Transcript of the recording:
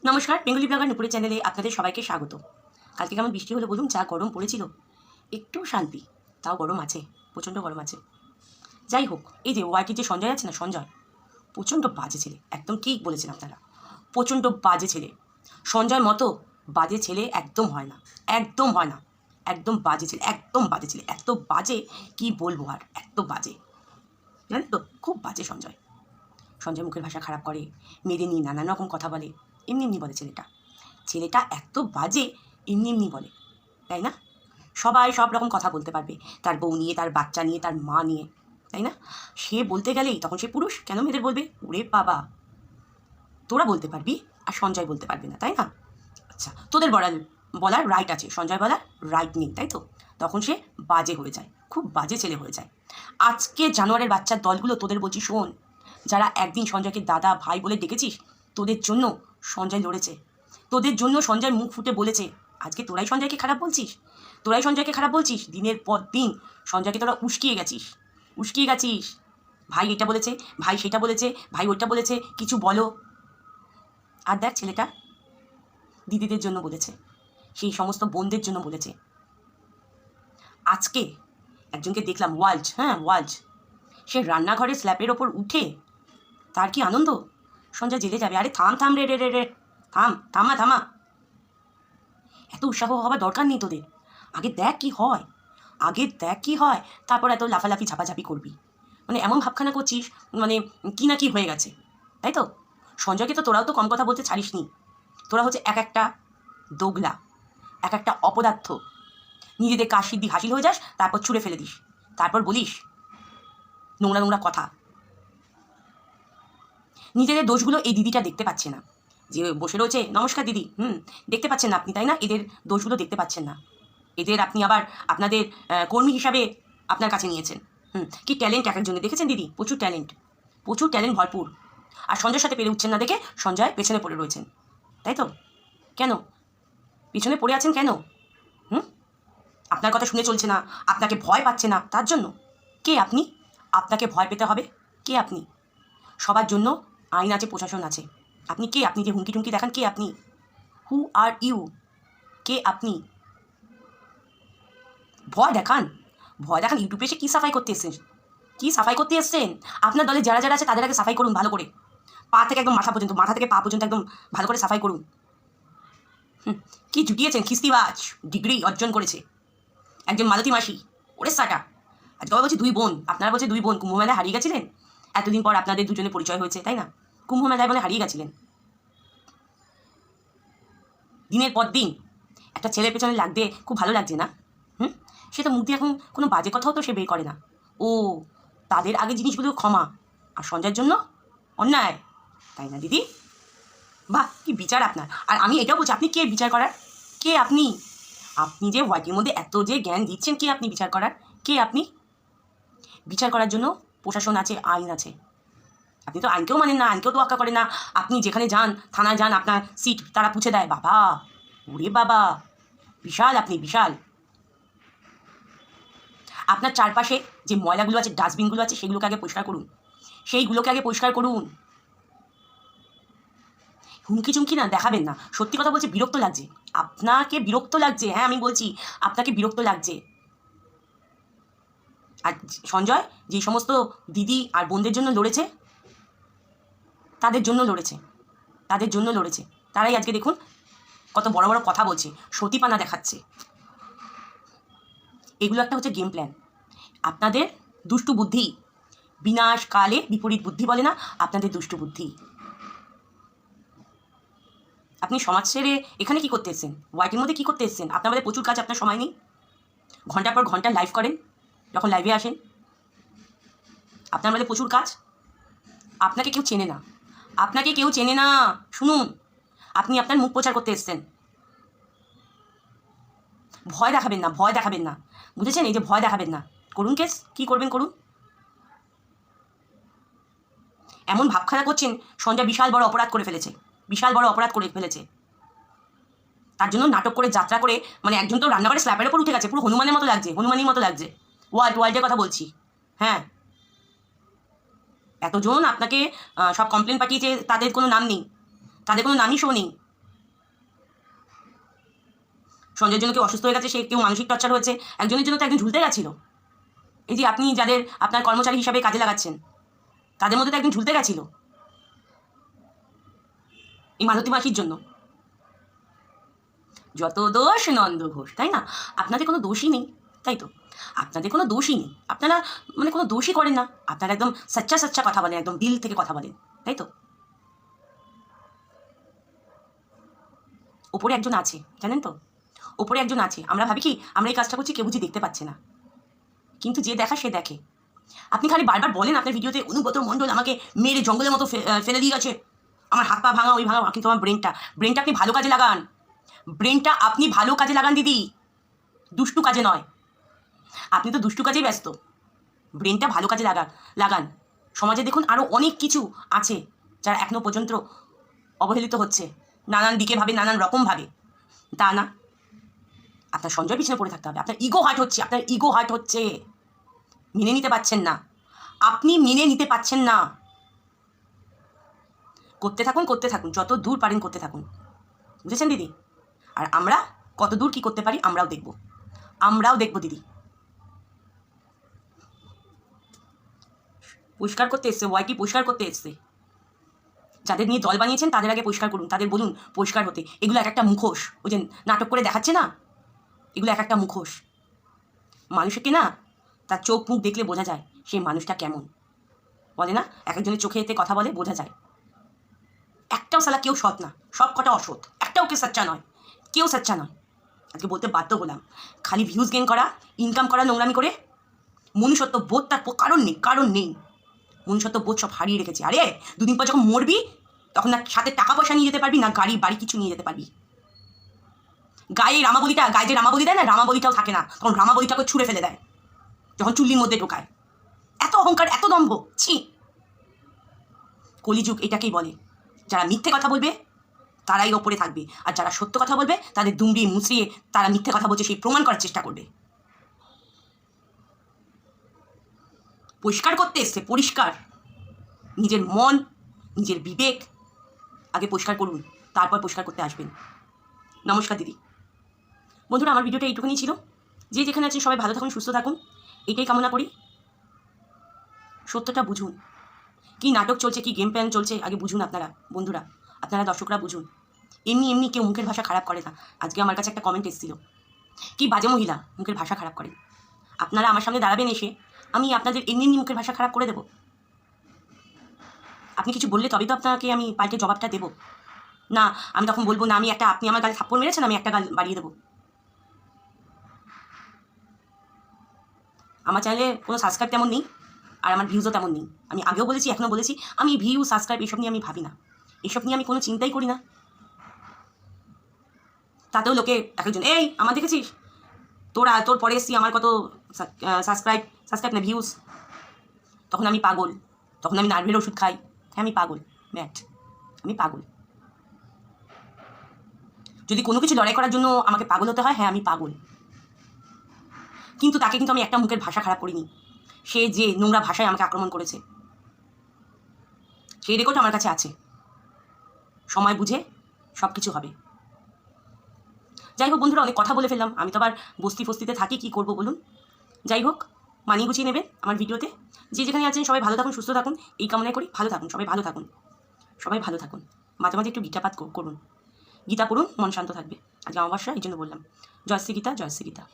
নমস্কার, Bengali blogger নুপুরের চ্যানেলে আপনাদের সবাইকে স্বাগত। কালকে কেমন বৃষ্টি হলো বলুন? যা গরম পড়েছিল, একটু শান্তি, তাও গরম আছে, প্রচণ্ড গরম আছে। যাই হোক, এই যে ওয়াইটির যে সঞ্জয় আছে না, সঞ্জয় প্রচণ্ড বাজে ছেলে, একদম ঠিক বলেছেন আপনারা, প্রচণ্ড বাজে ছেলে। সঞ্জয় মতো বাজে ছেলে একদম হয় না, একদম হয় না, একদম বাজে ছেলে, একদম বাজে ছেলে, এত বাজে কি বলবো আর, এত বাজে, জানেন তো, খুব বাজে সঞ্জয়। সঞ্জয় মুখের ভাষা খারাপ করে, মেয়েদের নিয়ে নানান রকম কথা বলে, এমনি এমনি বলে ছেলেটা এত বাজে, এমনি এমনি বলে, তাই না? সবাই সব রকম কথা বলতে পারবে, তার বউ নিয়ে, তার বাচ্চা নিয়ে, তার মা নিয়ে, তাই না? সে বলতে গেলেই তখন সে পুরুষ, কেন মেয়েদের বলবে? ওরে বাবা, তোরা বলতে পারবি আর সঞ্জয় বলতে পারবে না, তাই না? আচ্ছা, তোদের বলার রাইট আছে, সঞ্জয় বলার রাইট নেই, তাই তো? তখন সে বাজে হয়ে যায়, খুব বাজে ছেলে হয়ে যায়। আজকে জানোয়ারের বাচ্চার দলগুলো তোদের বলছি শোন, যারা একদিন সঞ্জয়কে দাদা ভাই বলে ডেকেছিস, তোদের জন্য সঞ্জয় লড়েছে, তোদের জন্য সঞ্জয় মুখ ফুটে বলেছে। আজকে তোরাই সঞ্জয়কে খারাপ বলছিস, তোরাই সঞ্জয়কে খারাপ বলছিস, দিনের পর দিন সঞ্জয়কে তোরা উস্কিয়ে গেছিস। ভাই এটা বলেছে, ভাই সেটা বলেছে, ভাই ওইটা বলেছে, কিছু বলো। আর দেখ ছেলেটা দিদিদের জন্য বলেছে, সেই সমস্ত বোনদের জন্য বলেছে। আজকে একজনকে দেখলাম, ওয়ালজ, সে রান্নাঘরের স্ল্যাপের ওপর উঠে, তার কি আনন্দ, সঞ্জয় জেলে যাবে। আরে থাম রে, থামা, এত উৎসাহ হওয়ার দরকার নেই তোদের। আগে দেখ কি হয়, তারপর এত লাফালাফি ঝাপাঝাপি করবি। মানে এমন ভাবখানা করছিস মানে কি না কি হয়ে গেছে, তাই তো? সঞ্জয়কে তো তোরাও তো কম কথা বলতে ছাড়িসনি। তোরা হচ্ছে এক একটা দোগলা, এক একটা অপদার্থ। নিজেদের কাজ সিদ্ধি হাসিল হয়ে যাস, তারপর ছুঁড়ে ফেলে দিস, তারপর বলিস নোংরা কথা। নিজেদের দোষগুলো এই দিদিটা দেখতে পাচ্ছে না, যে বসে রয়েছে, নমস্কার দিদি, দেখতে পাচ্ছেন না আপনি, তাই না? এদের দোষগুলো দেখতে পাচ্ছেন না, এদের আপনি আবার আপনাদের কর্মী হিসাবে আপনার কাছে নিয়েছেন। কি ট্যালেন্ট এক একজনে, দেখেছেন দিদি? প্রচুর ট্যালেন্ট ভরপুর। আর সঞ্জয়ের সাথে পেরে উঠছেন না দেখে সঞ্জয় পেছনে পড়ে রয়েছেন, তাই তো? কেন পিছনে পড়ে আছেন কেন? আপনার কথা শুনে চলছে না, আপনাকে ভয় পাচ্ছে না, তার জন্য। কে আপনি? আপনাকে ভয় পেতে হবে? কে আপনি? সবার জন্য আইন আছে, প্রশাসন আছে। আপনি কে? আপনি যে হুমকি টুমকি দেখান, কে আপনি? হু আর ইউ? কে আপনি? ভয় দেখান ইউটিউবে এসে কী সাফাই করতে এসছেন? আপনার দলে যারা আছে তাদের আগে সাফাই করুন ভালো করে, পা থেকে একদম মাথা থেকে পা পর্যন্ত একদম ভালো করে সাফাই করুন। কি জুটিয়েছেন, খিস্তিবাজ, ডিগ্রি অর্জন করেছে একজন মালতী মাসি, ওরে সাটা। আজকে বলছে দুই বোন, আপনারা বলছে দুই বোন কুম্ভমেলায় হারিয়ে গেছিলেন, এতদিন পর আপনাদের দুজনে পরিচয় হয়েছে, তাই না? কুম্ভমেলায় বলে হারিয়ে গেছিলেন, দিনের পর দিন একটা ছেলের পেছনে লাগতে খুব ভালো লাগছে না? সে তো মুখ দিয়ে এখন কোনো বাজে কথাও তো সে বের করে না। ও, তাদের আগে জিনিসগুলো ক্ষমা, আর সঞ্জয়ের জন্য অন্যায়, তাই না দিদি? বাহ, কি বিচার আপনার! আর আমি এটাও বলছি, আপনি কে বিচার করার? কে আপনি? আপনি যে হোয়াইটের মধ্যে এত যে জ্ঞান দিচ্ছেন, কে আপনি বিচার করার? কে আপনি? বিচার করার জন্য প্রশাসন আছে, আইন আছে। আপনি তো আইনকেও মানেন না, আইনকেও তোয়াক্কা করেন না। আপনি যেখানে যান, থানায় যান, আপনার সিট তারা পুছে দেয়। বাবা, ওরে বাবা, বিশাল আপনি, বিশাল। আপনার চারপাশে যে ময়লাগুলো আছে, ডাস্টবিনগুলো আছে, সেগুলোকে আগে পরিষ্কার করুন। হুমকি চুমকি না দেখাবেন না। সত্যি কথা বলছি, বিরক্ত লাগছে, আপনাকে বিরক্ত লাগছে। হ্যাঁ, আমি বলছি আপনাকে বিরক্ত লাগছে। আর সঞ্জয় যে সমস্ত দিদি আর বোনদের জন্য লড়েছে, তাদের জন্য লড়েছে, তারাই আজকে দেখুন কত বড় বড় কথা বলছে, সতীপানা দেখাচ্ছে। এগুলো একটা হচ্ছে গেম প্ল্যান। আপনাদের দুষ্টু বুদ্ধি, বিনাশকালে বিপরীত বুদ্ধি বলে না, আপনাদের দুষ্টু বুদ্ধি। আপনি সমাজ ছেড়ে এখানে কি করতে এসেছেন? ওয়াইটির মধ্যে কী করতে এসেছেন? আপনার মধ্যে প্রচুর কাজ, আপনার সময় নেই। ঘন্টার পর ঘন্টা লাইভ করেন, যখন লাইভে আসেন আপনার মধ্যে প্রচুর কাজ। আপনাকে কেউ চেনে না, শুনুন, আপনি আপনার মুখ প্রচার করতে এসেছেন। ভয় দেখাবেন না, বুঝেছেন? এই যে ভয় দেখাবেন না, করুন কেস, কী করবেন করুন। এমন ভাবখানা করছেন সঞ্জয় বিশাল বড় অপরাধ করে ফেলেছে, তার জন্য নাটক করে, যাত্রা করে, মানে একজন তো রান্নাঘরে স্ল্যাপের ওপর উঠে গেছে, পুরো হনুমানের মতো লাগছে। ওয়ার্ল্ডের কথা বলছি। হ্যাঁ, এতজন আপনাকে সব কমপ্লেন পাঠিয়েছে, তাদের কোনো নাম নেই, তাদের কোনো নামই শো নেই। সঞ্জয়ের জন্য কেউ অসুস্থ হয়ে গেছে, সে কেউ মানসিক টর্চার হয়েছে, একজনের জন্য তো একজন ঝুলতে গেছিল। এই যে আপনি যাদের আপনার কর্মচারী হিসাবে কাজে লাগাচ্ছেন, তাদের মধ্যে তো একজন ঝুলতে গেছিল এই মালতী মাসির জন্য। যত দোষ নন্দ ঘোষ, তাই না? আপনাদের কোনো দোষই নেই, তাই তো? আপনাদের কোনো দোষই নেই, আপনারা মানে কোনো দোষই করেন না, আপনারা একদম সচ্চা সচ্চা কথা বলেন, একদম দিল থেকে কথা বলেন, তাই তো? ওপরে একজন আছে, জানেন তো? ওপরে একজন আছে। আমরা ভাবি কি আমরা এই কাজটা করছি, কেউ বুঝি দেখতে পাচ্ছে না, কিন্তু যে দেখা সে দেখে। আপনি খালি বারবার বলেন আপনার ভিডিওতে অনুব্রত মণ্ডল আমাকে মেরে জঙ্গলের মতো ফেলে দিয়ে গেছে, আমার হাত পা ভাঙা ওই ভাঙা, কিন্তু আমার ব্রেনটা আপনি ভালো কাজে লাগান, ব্রেনটা আপনি ভালো কাজে লাগান দিদি, দুষ্টু কাজে নয়। আপনি তো দুষ্টু কাজেই ব্যস্ত, ব্রেনটা ভালো কাজে লাগান। সমাজে দেখুন আরও অনেক কিছু আছে যারা এখনও পর্যন্ত অবহেলিত হচ্ছে, নানান দিকে ভাবে, নানান রকমভাবে। তা না, আপনার সঞ্জয় পিছনে পড়ে থাকতে হবে। আপনার ইগো হার্ট হচ্ছে, মেনে নিতে পারছেন না, আপনি মেনে নিতে পারছেন না। করতে থাকুন, যত দূর পারেন করতে থাকুন, বুঝেছেন দিদি? আর আমরা কত দূর কী করতে পারি আমরাও দেখব দিদি। পরিষ্কার করতে এসছে, ওয়াইটি পরিষ্কার করতে এসছে। যাদের নিয়ে দল বানিয়েছেন তাদের আগে পরিষ্কার করুন, তাদের বলুন পরিষ্কার হতে। এগুলো এক একটা মুখোশ, ওই যে নাটক করে দেখাচ্ছে না, এগুলো এক একটা মুখোশ। মানুষকে না তার চোখ মুখ দেখলে বোঝা যায় সেই মানুষটা কেমন, বলে না এক একজনের চোখে এতে কথা বলে বোঝা যায়। একটাও সালা কেউ সৎ না, সব কটা অসৎ, একটাও কেউ সচ্চা নয়, কেউ সচ্চা নয়। আজকে বলতে বাধ্য হলাম, খালি ভিউজ গেইন করা, ইনকাম করা, নোংরামি করে মনুষ্যত্ব বোধ তার কারণ নেই। মনুষ্যত্ব বোধ সব হারিয়ে রেখেছে। আরে দুদিন পর যখন মরবি তখন না সাথে টাকা পয়সা নিয়ে যেতে পারবি, না গাড়ি বাড়ি কিছু নিয়ে যেতে পারবি। গায়ে যে রামাবলি দেয় না, রামাবলিটাও থাকে না, তখন রামাবলিটাকে ছুঁড়ে ফেলে দেয় যখন চুল্লির মধ্যে ঢোকায়। এত অহংকার, এত দম্ভ, ছি! কলিযুগ এটাকেই বলে। যারা মিথ্যে কথা বলবে তারাই ওপরে থাকবে, আর যারা সত্য কথা বলবে তাদের দুমড়িয়ে মুচড়িয়ে তারা মিথ্যে কথা বলছে সেই প্রমাণ করার চেষ্টা করবে। পরিষ্কার করতে এসছে, পরিষ্কার নিজের মন, নিজের বিবেক আগে পরিষ্কার করুন, তারপর পরিষ্কার করতে আসবেন। নমস্কার দিদি। বন্ধুরা, আমার ভিডিওটা এইটুকুনি ছিল। যে যেখানে আছেন সবাই ভালো থাকুন, সুস্থ থাকুন, এটাই কামনা করি। সত্যটা বুঝুন, কি নাটক চলছে, কি গেম প্ল্যান চলছে, আগে বুঝুন আপনারা, বন্ধুরা, আপনারা দর্শকরা বুঝুন। এমনি কেউ মুখের ভাষা খারাপ করে না। আজকে আমার কাছে একটা কমেন্ট এসেছিল, কি বাজে মহিলা মুখের ভাষা খারাপ করে। আপনারা আমার সামনে দাঁড়াবেন এসে, আমি আপনাদের এমনি মুখের ভাষা খারাপ করে দেবো? আপনি কিছু বললে তবেই তো আপনাকে আমি পাল্টে জবাবটা দেবো না। আমি তখন বলবো না, আপনি আমার গালে থাপ্পড় মেরেছেন, আমি একটা গাল বাড়িয়ে দেবো। আমার চ্যানেলে কোনো সাবস্ক্রাইব তেমন নেই, আর আমার ভিউজও তেমন নেই। আমি আগেও বলেছি, এখনও বলেছি, আমি ভিউ সাবস্ক্রাইব এসব নিয়ে আমি ভাবি না, এসব নিয়ে আমি কোনো চিন্তাই করি না। তাতেও লোকে একজন, এই আমার দেখেছিস, তোর পরে এসছি, আমার কত সাবস্ক্রাইব না ভিউজ। তখন আমি পাগল, তখন আমি নার্ভের ওষুধ খাই। হ্যাঁ, আমি পাগল, আমি পাগল। যদি কোনো কিছু লড়াই করার জন্য আমাকে পাগল হতে হয়, হ্যাঁ আমি পাগল। কিন্তু তাকে কিন্তু আমি একটা মুখের ভাষা খারাপ করিনি। সে যে নোংরা ভাষায় আমাকে আক্রমণ করেছে সেই রেকর্ড আমার কাছে আছে। সময় বুঝে সব কিছু হবে। যাই হোক বন্ধুরা, অনেক কথা বলে ফেললাম। আমি তো আবার বস্তি ফস্তিতে থাকি, কি করব বলুন? যাই হোক, মানিয়ে গুছিয়ে নেবেন আমার ভিডিওতে। যে যেখানে আছেন সবাই ভালো থাকুন, সুস্থ থাকুন, এই কামনাই করি। ভালো থাকুন, সবাই ভালো থাকুন। মাঝে মাঝে একটু গীতাপাঠ করুন, গীতা পড়ুন, মন শান্ত থাকবে। আজকে অমাবস্যা, এই জন্য বললাম। জয় শ্রী গীতা, জয় শ্রী গীতা।